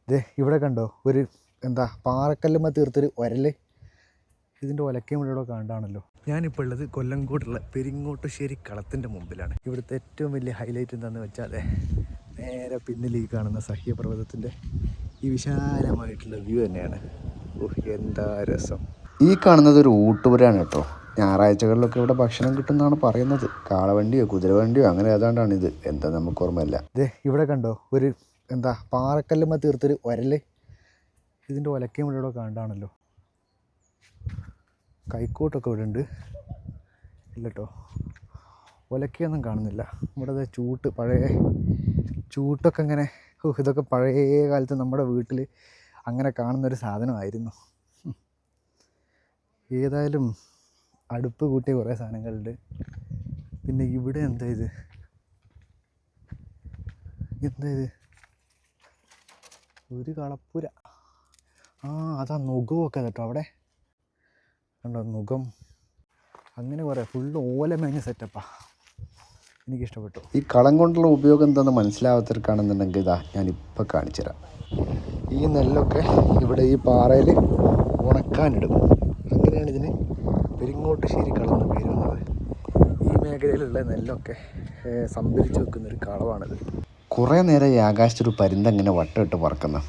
ഇത് ഇവിടെ കണ്ടോ ഒരു എന്താ പാറക്കല്ലുമ്മ തീർത്തൊരു ഒരൽ. ഇതിൻ്റെ ഒലക്കയും ഇവിടെ കണ്ടാണല്ലോ. ഞാനിപ്പോൾ ഉള്ളത് കൊല്ലങ്കോടുള്ള പെരിങ്ങോട്ടുശ്ശേരി കളത്തിൻ്റെ മുമ്പിലാണ്. ഇവിടുത്തെ ഏറ്റവും വലിയ ഹൈലൈറ്റ് എന്താണെന്ന് വെച്ചാൽ നേരെ പിന്നിൽ ഈ കാണുന്ന സഹ്യപർവ്വതത്തിൻ്റെ ഈ വിശാലമായിട്ടുള്ള വ്യൂ തന്നെയാണ്. എന്താ രസം. ഈ കാണുന്നത് ഒരു ഊട്ടുപുരയാണ് കേട്ടോ. ഞായറാഴ്ചകളിലൊക്കെ ഇവിടെ ഭക്ഷണം കിട്ടുമെന്നാണ് പറയുന്നത്. കാളവണ്ടിയോ കുതിരവണ്ടിയോ അങ്ങനെ ഏതാണ്ടാണ് ഇത്. എന്താ നമുക്ക് ഓർമ്മയില്ല. ഇത് ഇവിടെ കണ്ടോ ഒരു എന്താ പാറക്കല്ലുമ്മ തീർത്തൊരു ഒരൽ. ഇതിൻ്റെ ഒലക്കയും ഇവിടെ കണ്ടാണല്ലോ. കൈക്കോട്ടൊക്കെ ഇവിടെ ഉണ്ട്. ഇല്ല കേട്ടോ, ഒലക്കയൊന്നും കാണുന്നില്ല. ഇവിടെ ചൂട്ട്, പഴയ ചൂട്ടൊക്കെ ഇങ്ങനെ. ഇതൊക്കെ പഴയ കാലത്ത് നമ്മുടെ വീട്ടിൽ അങ്ങനെ കാണുന്നൊരു സാധനമായിരുന്നു. ഏതായാലും അടുപ്പ് കൂട്ടിയ കുറേ സാധനങ്ങളുണ്ട്. പിന്നെ ഇവിടെ എന്താ ഇത് ഒരു കളപ്പുര. അതാ നുഖമൊക്കെ കേട്ടോ അവിടെ കണ്ടോ, നുഖം. അങ്ങനെ കുറേ ഫുള്ള് ഓല മേഞ്ഞ സെറ്റപ്പാ. എനിക്കിഷ്ടപ്പെട്ടു. ഈ കളം കൊണ്ടുള്ള ഉപയോഗം എന്താണെന്ന് മനസ്സിലാവാത്തവർക്കാണെന്നുണ്ടെങ്കിൽ ഇതാ ഞാനിപ്പോൾ കാണിച്ചുതരാം. ഈ നെല്ലൊക്കെ ഇവിടെ ഈ പാറയിൽ ഉണക്കാനിടും. അങ്ങനെയാണ് ഇതിന് പെരിങ്ങോട്ടുശ്ശേരി കളം എന്ന് പേര് വന്നത്. ഈ മേഖലയിലുള്ള നെല്ലൊക്കെ സംഭരിച്ച് വെക്കുന്നൊരു കളവാണിത്. കുറേ നേരം ഈ ആകാശത്തൊരു പരുന്തങ്ങനെ വട്ടമിട്ട് പറക്കുന്നത്.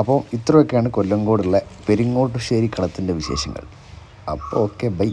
അപ്പോൾ ഇത്രയൊക്കെയാണ് കൊല്ലങ്കോടുള്ള പെരിങ്ങോട്ടുശ്ശേരി കളത്തിൻ്റെ വിശേഷങ്ങൾ. അപ്പോൾ ഓക്കെ, ബൈ.